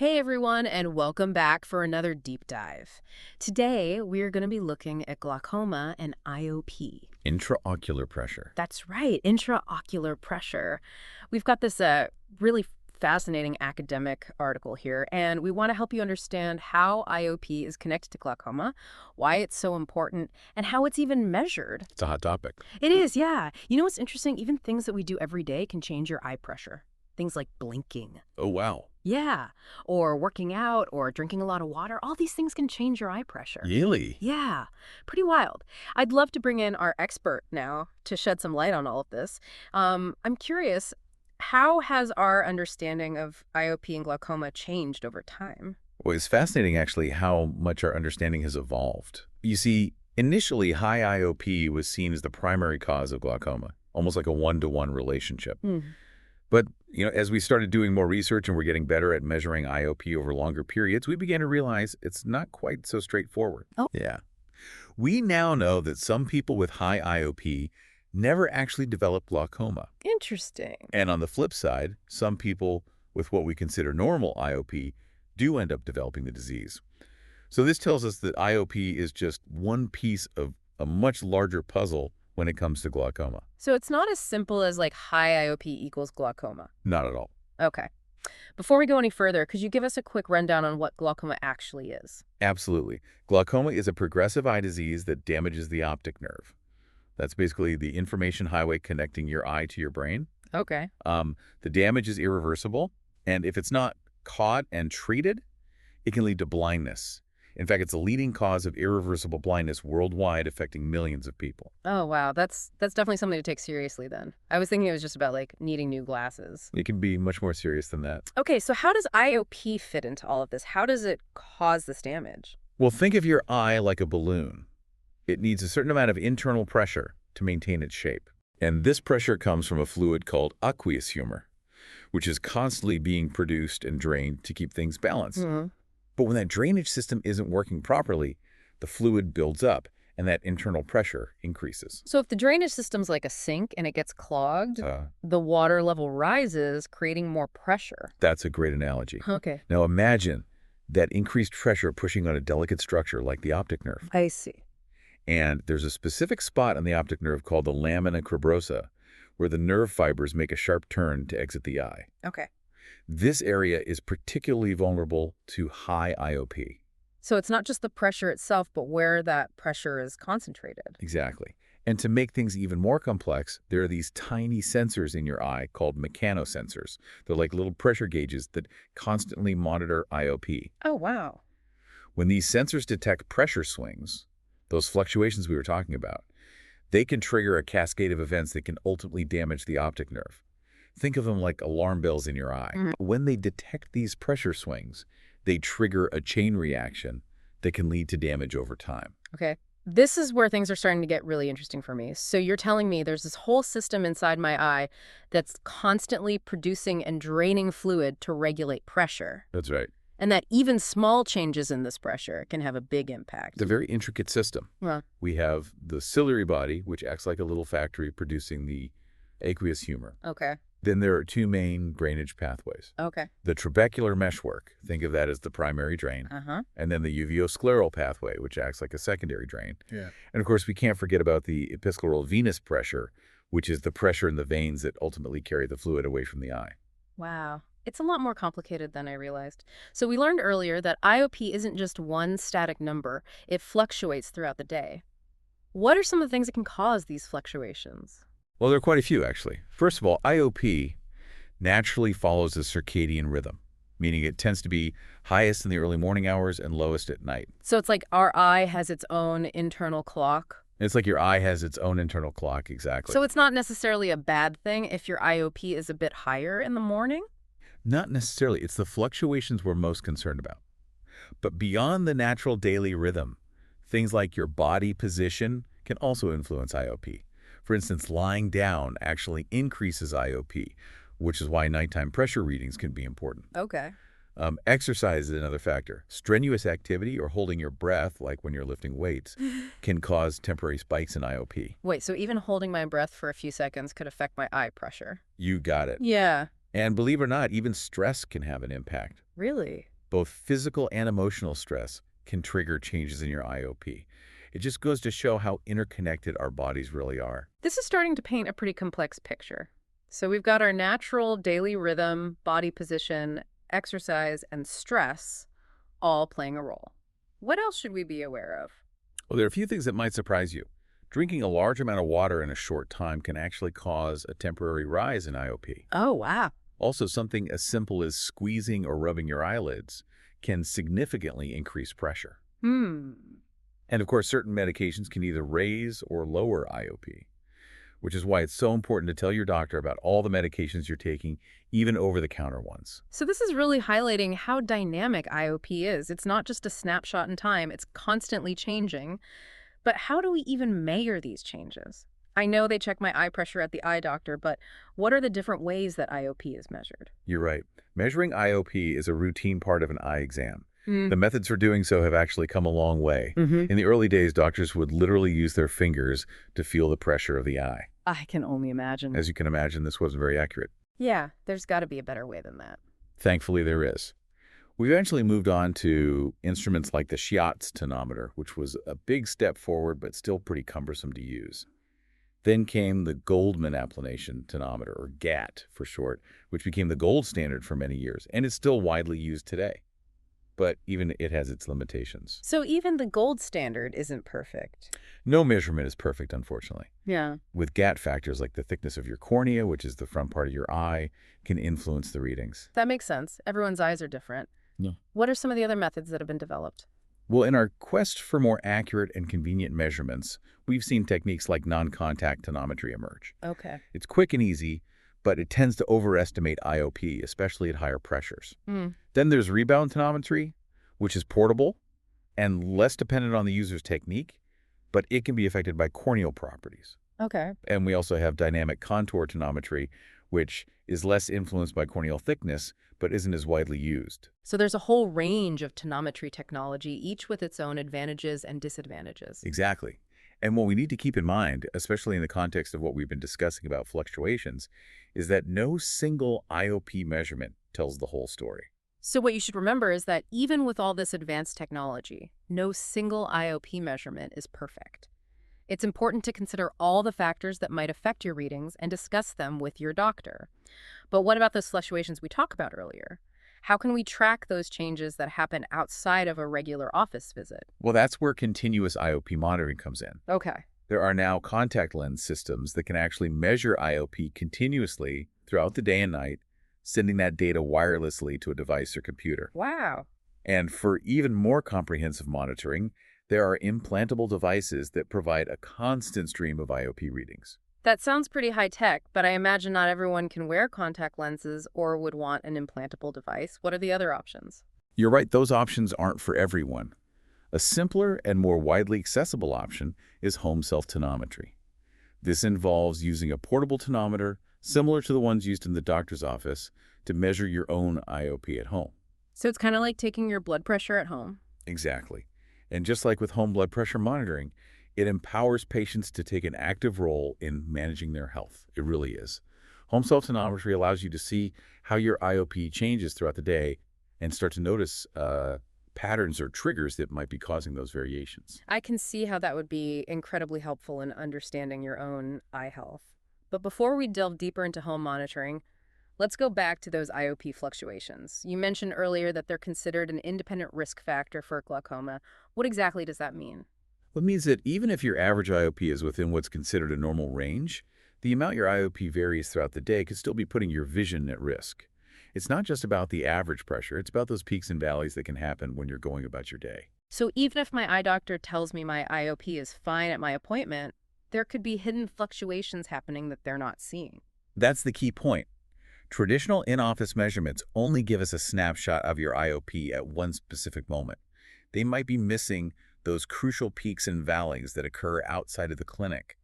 Hey everyone, and welcome back for another deep dive. Today, we're going to be looking at glaucoma and IOP. Intraocular pressure. That's right, intraocular pressure. We've got this really fascinating academic article here, and we want to help you understand how IOP is connected to glaucoma, why it's so important, and how it's even measured. It's a hot topic. It is, yeah. You know what's interesting? Even things that we do every day can change your eye pressure. Things like blinking. Oh, wow. Yeah, or working out or drinking a lot of water. All these things can change your eye pressure. Really? Yeah, pretty wild. I'd love to bring in our expert now to shed some light on all of this. I'm curious, how has our understanding of IOP and glaucoma changed over time? Well, it's fascinating, actually, how much our understanding has evolved. You see, initially, high IOP was seen as the primary cause of glaucoma, almost like a one-to-one relationship. But, as we started doing more research and we're getting better at measuring IOP over longer periods, we began to realize it's not quite so straightforward. Oh. Yeah. We now know that some people with high IOP never actually develop glaucoma. Interesting. And on the flip side, some people with what we consider normal IOP do end up developing the disease. So this tells us that IOP is just one piece of a much larger puzzle when it comes to glaucoma. So it's not as simple as like high IOP equals glaucoma. Not at all. Okay. Before we go any further, could you give us a quick rundown on what glaucoma actually is? Absolutely. Glaucoma is a progressive eye disease that damages the optic nerve. That's basically the information highway connecting your eye to your brain. Okay. The damage is irreversible, and if it's not caught and treated, it can lead to blindness. In fact, it's a leading cause of irreversible blindness worldwide, affecting millions of people. Oh, wow. That's definitely something to take seriously then. I was thinking it was just about like needing new glasses. It can be much more serious than that. Okay, so how does IOP fit into all of this? How does it cause this damage? Well, think of your eye like a balloon. It needs a certain amount of internal pressure to maintain its shape. And this pressure comes from a fluid called aqueous humor, which is constantly being produced and drained to keep things balanced. But when that drainage system isn't working properly, the fluid builds up and that internal pressure increases. So if the drainage system's like a sink and it gets clogged, the water level rises, creating more pressure. That's a great analogy. Okay. Now imagine that increased pressure pushing on a delicate structure like the optic nerve. I see. And there's a specific spot on the optic nerve called the lamina cribrosa, where the nerve fibers make a sharp turn to exit the eye. Okay. This area is particularly vulnerable to high IOP. So it's not just the pressure itself, but where that pressure is concentrated. Exactly. And to make things even more complex, there are these tiny sensors in your eye called mechanosensors. They're like little pressure gauges that constantly monitor IOP. Oh, wow. When these sensors detect pressure swings, those fluctuations we were talking about, they can trigger a cascade of events that can ultimately damage the optic nerve. Think of them like alarm bells in your eye. When they detect these pressure swings, they trigger a chain reaction that can lead to damage over time. Okay. This is where things are starting to get really interesting for me. So you're telling me there's this whole system inside my eye that's constantly producing and draining fluid to regulate pressure. That's right. And that even small changes in this pressure can have a big impact. It's a very intricate system. Well, We have the ciliary body, which acts like a little factory producing the aqueous humor. okay. Then there are two main drainage pathways. Okay. The trabecular meshwork, think of that as the primary drain, and then the uveoscleral pathway, which acts like a secondary drain. Yeah. And of course, we can't forget about the episcleral venous pressure, which is the pressure in the veins that ultimately carry the fluid away from the eye. Wow. It's a lot more complicated than I realized. So we learned earlier that IOP isn't just one static number. It fluctuates throughout the day. What are some of the things that can cause these fluctuations? Well, there are quite a few, actually. First of all, IOP naturally follows a circadian rhythm, meaning it tends to be highest in the early morning hours and lowest at night. So it's like our eye has its own internal clock. It's like your eye has its own internal clock, exactly. So it's not necessarily a bad thing if your IOP is a bit higher in the morning? Not necessarily. It's the fluctuations we're most concerned about. But beyond the natural daily rhythm, things like your body position can also influence IOP. For instance, lying down actually increases IOP, which is why nighttime pressure readings can be important. Okay. Exercise is another factor. Strenuous activity or holding your breath, like when you're lifting weights, can cause temporary spikes in IOP. Wait, so even holding my breath for a few seconds could affect my eye pressure? You got it. Yeah. And believe it or not, even stress can have an impact. Really? Both physical and emotional stress can trigger changes in your IOP. It just goes to show how interconnected our bodies really are. This is starting to paint a pretty complex picture. So we've got our natural daily rhythm, body position, exercise, and stress all playing a role. What else should we be aware of? Well, there are a few things that might surprise you. Drinking a large amount of water in a short time can actually cause a temporary rise in IOP. Oh, wow. Also, something as simple as squeezing or rubbing your eyelids can significantly increase pressure. Hmm. And of course, certain medications can either raise or lower IOP, which is why it's so important to tell your doctor about all the medications you're taking, even over-the-counter ones. So this is really highlighting how dynamic IOP is. It's not just a snapshot in time, it's constantly changing. But how do we even measure these changes? I know they check my eye pressure at the eye doctor, but what are the different ways that IOP is measured? You're right. Measuring IOP is a routine part of an eye exam. Mm. The methods for doing so have actually come a long way. Mm-hmm. In the early days, doctors would literally use their fingers to feel the pressure of the eye. I can only imagine. As you can imagine, this wasn't very accurate. Yeah, there's got to be a better way than that. Thankfully, there is. We eventually moved on to instruments like the Schiot's tonometer, which was a big step forward but still pretty cumbersome to use. Then came the Goldman applanation tonometer, or GAT for short, which became the gold standard for many years and is still widely used today. But even it has its limitations. So even the gold standard isn't perfect. No measurement is perfect, unfortunately. Yeah. With GAT factors like the thickness of your cornea, which is the front part of your eye, can influence the readings. That makes sense. Everyone's eyes are different. Yeah. What are some of the other methods that have been developed? Well, in our quest for more accurate and convenient measurements, we've seen techniques like non-contact tonometry emerge. Okay. It's quick and easy, but it tends to overestimate IOP, especially at higher pressures. Mm. Then there's rebound tonometry, which is portable and less dependent on the user's technique, but it can be affected by corneal properties. Okay. And we also have dynamic contour tonometry, which is less influenced by corneal thickness, but isn't as widely used. So there's a whole range of tonometry technology, each with its own advantages and disadvantages. Exactly. And what we need to keep in mind, especially in the context of what we've been discussing about fluctuations, is that no single IOP measurement tells the whole story. So what you should remember is that even with all this advanced technology, no single IOP measurement is perfect. It's important to consider all the factors that might affect your readings and discuss them with your doctor. But what about those fluctuations we talked about earlier? How can we track those changes that happen outside of a regular office visit? Well, that's where continuous IOP monitoring comes in. Okay. There are now contact lens systems that can actually measure IOP continuously throughout the day and night, sending that data wirelessly to a device or computer. Wow. And for even more comprehensive monitoring, there are implantable devices that provide a constant stream of IOP readings. That sounds pretty high-tech, but I imagine not everyone can wear contact lenses or would want an implantable device. What are the other options? You're right, those options aren't for everyone. A simpler and more widely accessible option is home self-tonometry. This involves using a portable tonometer, similar to the ones used in the doctor's office, to measure your own IOP at home. So it's kind of like taking your blood pressure at home. Exactly. And just like with home blood pressure monitoring, it empowers patients to take an active role in managing their health. It really is. Home self-tonometry allows you to see how your IOP changes throughout the day and start to notice patterns or triggers that might be causing those variations. I can see how that would be incredibly helpful in understanding your own eye health. But before we delve deeper into home monitoring, let's go back to those IOP fluctuations. You mentioned earlier that they're considered an independent risk factor for glaucoma. What exactly does that mean? It means that even if your average IOP is within what's considered a normal range, the amount your IOP varies throughout the day could still be putting your vision at risk. It's not just about the average pressure, it's about those peaks and valleys that can happen when you're going about your day. So even if my eye doctor tells me my IOP is fine at my appointment, there could be hidden fluctuations happening that they're not seeing. That's the key point. Traditional in-office measurements only give us a snapshot of your IOP at one specific moment. They might be missing those crucial peaks and valleys that occur outside of the clinic.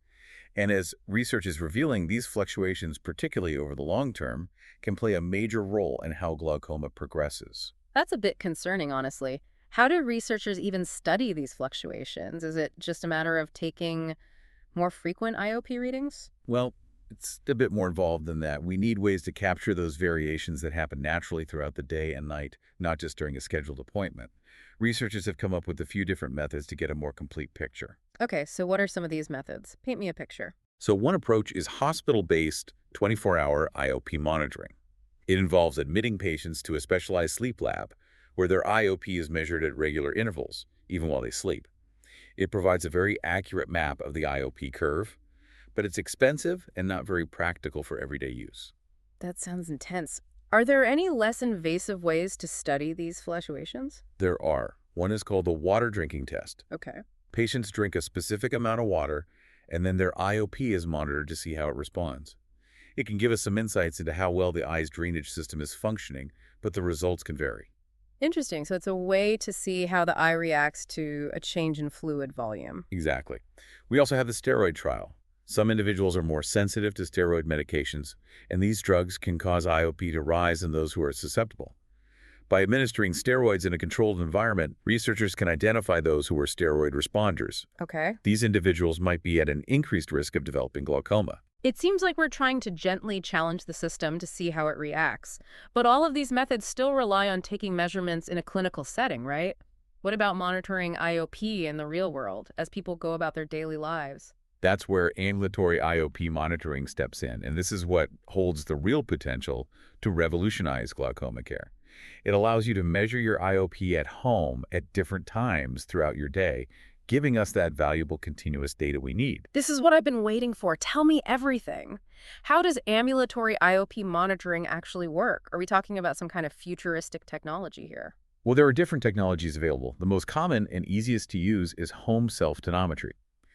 And as research is revealing, these fluctuations, particularly over the long term, can play a major role in how glaucoma progresses. That's a bit concerning, honestly. How do researchers even study these fluctuations? Is it just a matter of taking more frequent IOP readings? Well, It's a bit more involved than that. We need ways to capture those variations that happen naturally throughout the day and night, not just during a scheduled appointment. Researchers have come up with a few different methods to get a more complete picture. Okay, so what are some of these methods? Paint me a picture. So one approach is hospital-based 24-hour IOP monitoring. It involves admitting patients to a specialized sleep lab where their IOP is measured at regular intervals, even while they sleep. It provides a very accurate map of the IOP curve, but it's expensive and not very practical for everyday use. That sounds intense. Are there any less invasive ways to study these fluctuations? There are. One is called the water drinking test. Okay. Patients drink a specific amount of water, and then their IOP is monitored to see how it responds. It can give us some insights into how well the eye's drainage system is functioning, but the results can vary. Interesting. So it's a way to see how the eye reacts to a change in fluid volume. Exactly. We also have the steroid trial. Some individuals are more sensitive to steroid medications, and these drugs can cause IOP to rise in those who are susceptible. By administering steroids in a controlled environment, researchers can identify those who are steroid responders. Okay. These individuals might be at an increased risk of developing glaucoma. It seems like we're trying to gently challenge the system to see how it reacts. But all of these methods still rely on taking measurements in a clinical setting, right? What about monitoring IOP in the real world as people go about their daily lives? That's where ambulatory IOP monitoring steps in, and this is what holds the real potential to revolutionize glaucoma care. It allows you to measure your IOP at home at different times throughout your day, giving us that valuable continuous data we need. This is what I've been waiting for. Tell me everything. How does ambulatory IOP monitoring actually work? Are we talking about some kind of futuristic technology here? Well, there are different technologies available. The most common and easiest to use is home self-tonometry.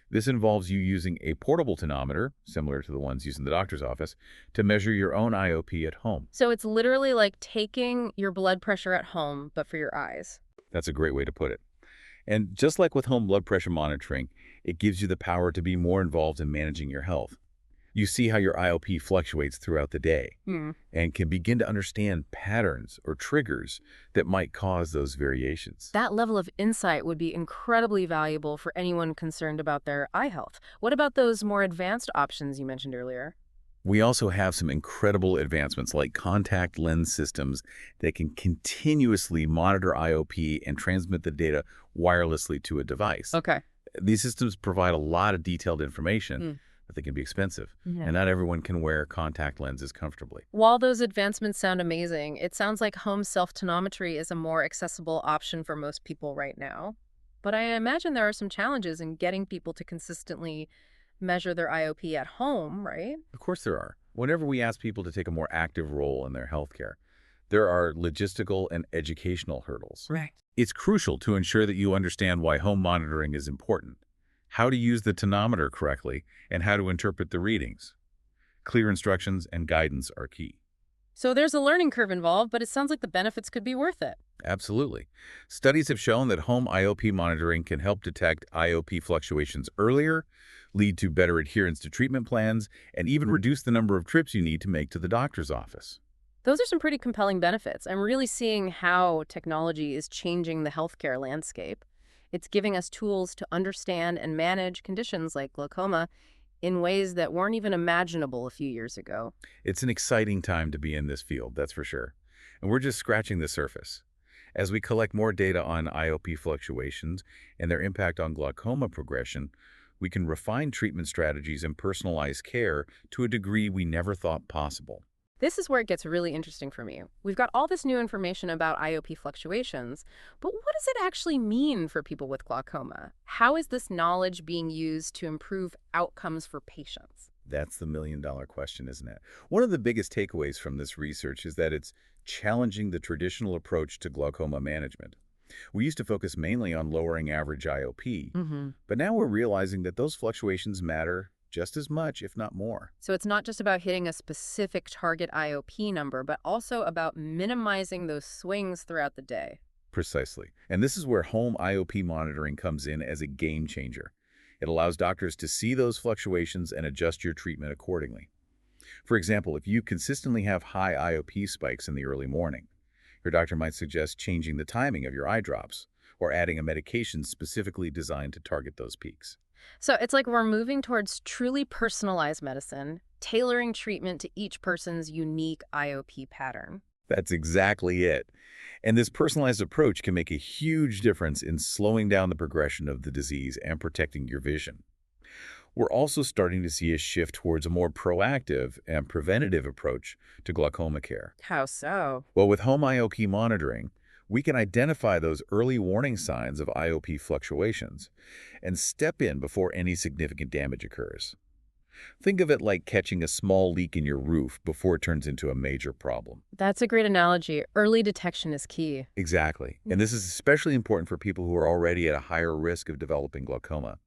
This involves you using a portable tonometer, similar to the ones used in the doctor's office, to measure your own IOP at home. So it's literally like taking your blood pressure at home, but for your eyes. That's a great way to put it. And just like with home blood pressure monitoring, it gives you the power to be more involved in managing your health. You see how your IOP fluctuates throughout the day and can begin to understand patterns or triggers that might cause those variations. That level of insight would be incredibly valuable for anyone concerned about their eye health. What about those more advanced options you mentioned earlier? We also have some incredible advancements like contact lens systems that can continuously monitor IOP and transmit the data wirelessly to a device. Okay. These systems provide a lot of detailed information, but they can be expensive, and not everyone can wear contact lenses comfortably. While those advancements sound amazing, it sounds like home self-tonometry is a more accessible option for most people right now. But I imagine there are some challenges in getting people to consistently measure their IOP at home, right? Of course there are. Whenever we ask people to take a more active role in their healthcare, there are logistical and educational hurdles. Right. It's crucial to ensure that you understand why home monitoring is important, how to use the tonometer correctly, and how to interpret the readings. Clear instructions and guidance are key. So there's a learning curve involved, but it sounds like the benefits could be worth it. Absolutely. Studies have shown that home IOP monitoring can help detect IOP fluctuations earlier, lead to better adherence to treatment plans, and even reduce the number of trips you need to make to the doctor's office. Those are some pretty compelling benefits. I'm really seeing how technology is changing the healthcare landscape. It's giving us tools to understand and manage conditions like glaucoma in ways that weren't even imaginable a few years ago. It's an exciting time to be in this field, that's for sure. And we're just scratching the surface. As we collect more data on IOP fluctuations and their impact on glaucoma progression, we can refine treatment strategies and personalize care to a degree we never thought possible. This is where it gets really interesting for me. We've got all this new information about IOP fluctuations, but what does it actually mean for people with glaucoma? How is this knowledge being used to improve outcomes for patients? That's the million-dollar question, isn't it? One of the biggest takeaways from this research is that it's challenging the traditional approach to glaucoma management. We used to focus mainly on lowering average IOP, but now we're realizing that those fluctuations matter just as much, if not more. So it's not just about hitting a specific target IOP number, but also about minimizing those swings throughout the day. Precisely. And this is where home IOP monitoring comes in as a game changer. It allows doctors to see those fluctuations and adjust your treatment accordingly. For example, if you consistently have high IOP spikes in the early morning, your doctor might suggest changing the timing of your eye drops or adding a medication specifically designed to target those peaks. So it's like we're moving towards truly personalized medicine, tailoring treatment to each person's unique IOP pattern. That's exactly it. And this personalized approach can make a huge difference in slowing down the progression of the disease and protecting your vision. We're also starting to see a shift towards a more proactive and preventative approach to glaucoma care. How so? Well, with home IOP monitoring, we can identify those early warning signs of IOP fluctuations and step in before any significant damage occurs. Think of it like catching a small leak in your roof before it turns into a major problem. That's a great analogy. Early detection is key. Exactly. And this is especially important for people who are already at a higher risk of developing glaucoma.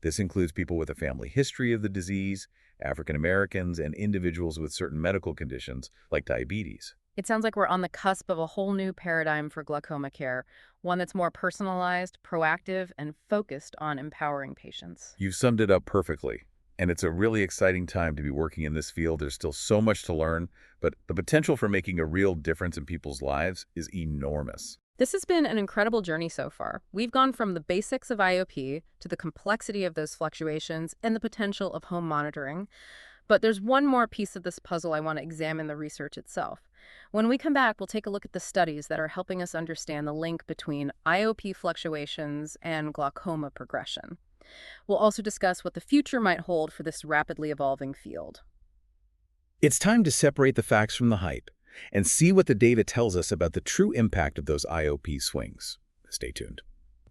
This includes people with a family history of the disease, African Americans, and individuals with certain medical conditions like diabetes. It sounds like we're on the cusp of a whole new paradigm for glaucoma care, one that's more personalized, proactive, and focused on empowering patients. You've summed it up perfectly. And it's a really exciting time to be working in this field. There's still so much to learn, but the potential for making a real difference in people's lives is enormous. This has been an incredible journey so far. We've gone from the basics of IOP to the complexity of those fluctuations and the potential of home monitoring. But there's one more piece of this puzzle I want to examine: the research itself. When we come back, we'll take a look at the studies that are helping us understand the link between IOP fluctuations and glaucoma progression. We'll also discuss what the future might hold for this rapidly evolving field. It's time to separate the facts from the hype and see what the data tells us about the true impact of those IOP swings. Stay tuned.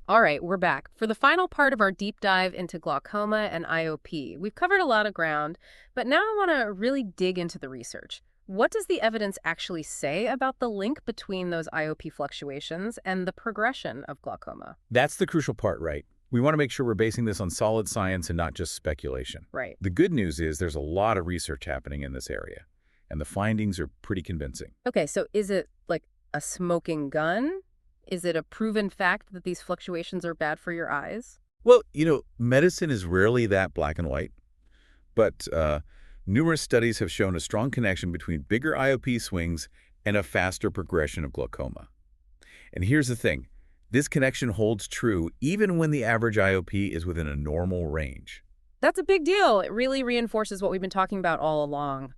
All right, we're back. For the final part of our deep dive into glaucoma and IOP, we've covered a lot of ground, but now I want to really dig into the research. What does the evidence actually say about the link between those IOP fluctuations and the progression of glaucoma? That's the crucial part, right? We want to make sure we're basing this on solid science and not just speculation. Right. The good news is there's a lot of research happening in this area, and the findings are pretty convincing. Okay, so is it like a smoking gun? Is it a proven fact that these fluctuations are bad for your eyes? Well, medicine is rarely that black and white, but numerous studies have shown a strong connection between bigger IOP swings and a faster progression of glaucoma. And here's the thing. This connection holds true even when the average IOP is within a normal range. That's a big deal. It really reinforces what we've been talking about all along.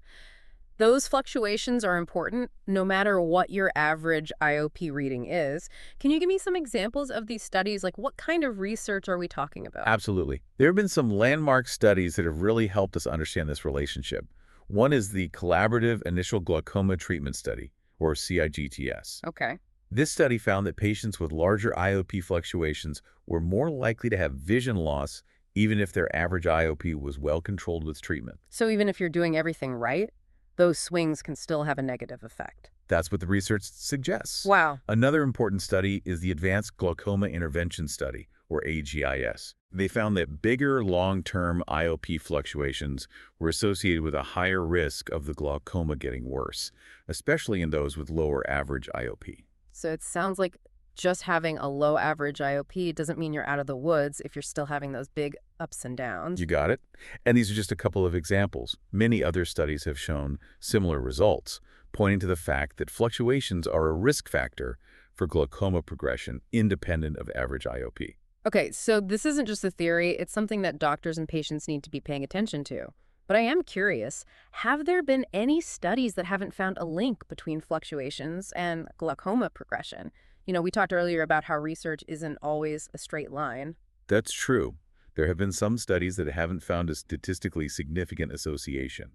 Those fluctuations are important no matter what your average IOP reading is. Can you give me some examples of these studies? Like, what kind of research are we talking about? Absolutely. There have been some landmark studies that have really helped us understand this relationship. One is the Collaborative Initial Glaucoma Treatment Study, or CIGTS. Okay. This study found that patients with larger IOP fluctuations were more likely to have vision loss even if their average IOP was well controlled with treatment. So even if you're doing everything right, those swings can still have a negative effect. That's what the research suggests. Wow. Another important study is the Advanced Glaucoma Intervention Study, or AGIS. They found that bigger long-term IOP fluctuations were associated with a higher risk of the glaucoma getting worse, especially in those with lower average IOP. So it sounds like just having a low average IOP doesn't mean you're out of the woods if you're still having those big ups and downs. You got it? And these are just a couple of examples. Many other studies have shown similar results, pointing to the fact that fluctuations are a risk factor for glaucoma progression independent of average IOP. Okay, so this isn't just a theory, it's something that doctors and patients need to be paying attention to. But I am curious, have there been any studies that haven't found a link between fluctuations and glaucoma progression? We talked earlier about how research isn't always a straight line. That's true. There have been some studies that haven't found a statistically significant association.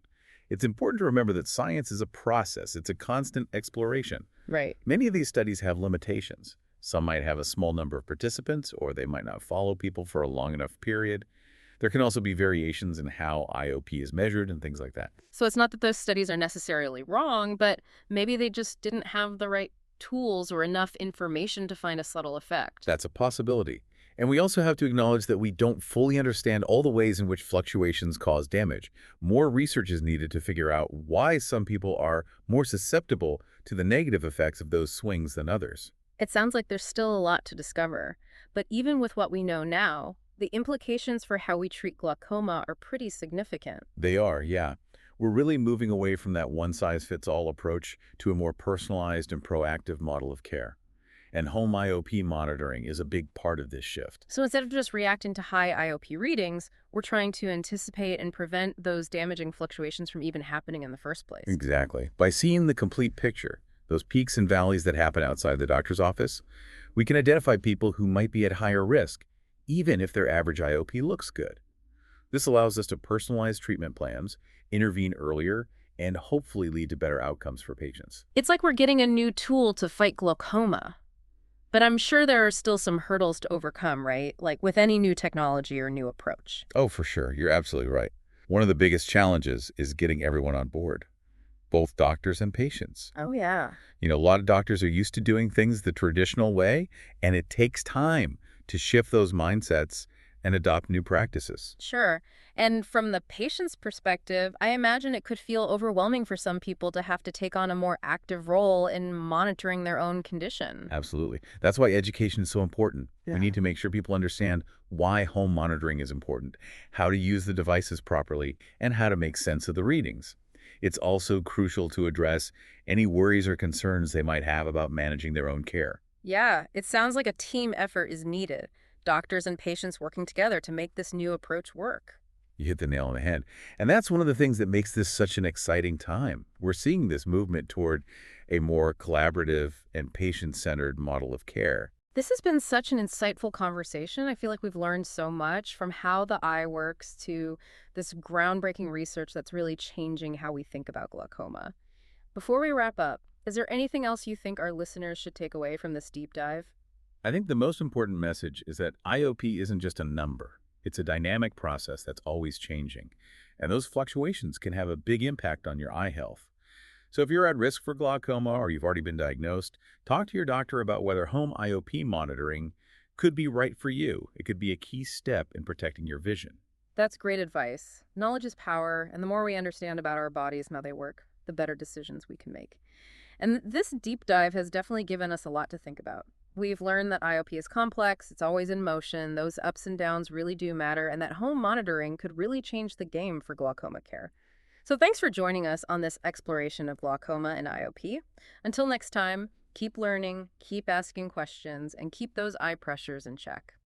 It's important to remember that science is a process. It's a constant exploration. Right. Many of these studies have limitations. Some might have a small number of participants, or they might not follow people for a long enough period. There can also be variations in how IOP is measured and things like that. So it's not that those studies are necessarily wrong, but maybe they just didn't have the right tools or enough information to find a subtle effect. That's a possibility. And we also have to acknowledge that we don't fully understand all the ways in which fluctuations cause damage. More research is needed to figure out why some people are more susceptible to the negative effects of those swings than others. It sounds like there's still a lot to discover, but even with what we know now, the implications for how we treat glaucoma are pretty significant. They are, yeah. We're really moving away from that one-size-fits-all approach to a more personalized and proactive model of care. and home IOP monitoring is a big part of this shift. So instead of just reacting to high IOP readings, we're trying to anticipate and prevent those damaging fluctuations from even happening in the first place. Exactly. By seeing the complete picture, those peaks and valleys that happen outside the doctor's office, we can identify people who might be at higher risk, even if their average IOP looks good. This allows us to personalize treatment plans, intervene earlier, and hopefully lead to better outcomes for patients. It's like we're getting a new tool to fight glaucoma. But I'm sure there are still some hurdles to overcome, right? Like with any new technology or new approach. Oh, for sure. You're absolutely right. One of the biggest challenges is getting everyone on board, both doctors and patients. Oh, yeah. A lot of doctors are used to doing things the traditional way, and it takes time to shift those mindsets and adopt new practices. Sure. And from the patient's perspective, I imagine it could feel overwhelming for some people to have to take on a more active role in monitoring their own condition. Absolutely. That's why education is so important. We Yeah. need to make sure people understand why home monitoring is important, how to use the devices properly, and how to make sense of the readings. It's also crucial to address any worries or concerns they might have about managing their own care. Yeah, it sounds like a team effort is needed. Doctors and patients working together to make this new approach work. You hit the nail on the head. And that's one of the things that makes this such an exciting time. We're seeing this movement toward a more collaborative and patient-centered model of care. This has been such an insightful conversation. I feel like we've learned so much from how the eye works to this groundbreaking research that's really changing how we think about glaucoma. Before we wrap up, is there anything else you think our listeners should take away from this deep dive? I think the most important message is that IOP isn't just a number. It's a dynamic process that's always changing. And those fluctuations can have a big impact on your eye health. So if you're at risk for glaucoma or you've already been diagnosed, talk to your doctor about whether home IOP monitoring could be right for you. It could be a key step in protecting your vision. That's great advice. Knowledge is power, and the more we understand about our bodies and how they work, the better decisions we can make. And this deep dive has definitely given us a lot to think about. We've learned that IOP is complex, it's always in motion, those ups and downs really do matter, and that home monitoring could really change the game for glaucoma care. So thanks for joining us on this exploration of glaucoma and IOP. Until next time, keep learning, keep asking questions, and keep those eye pressures in check.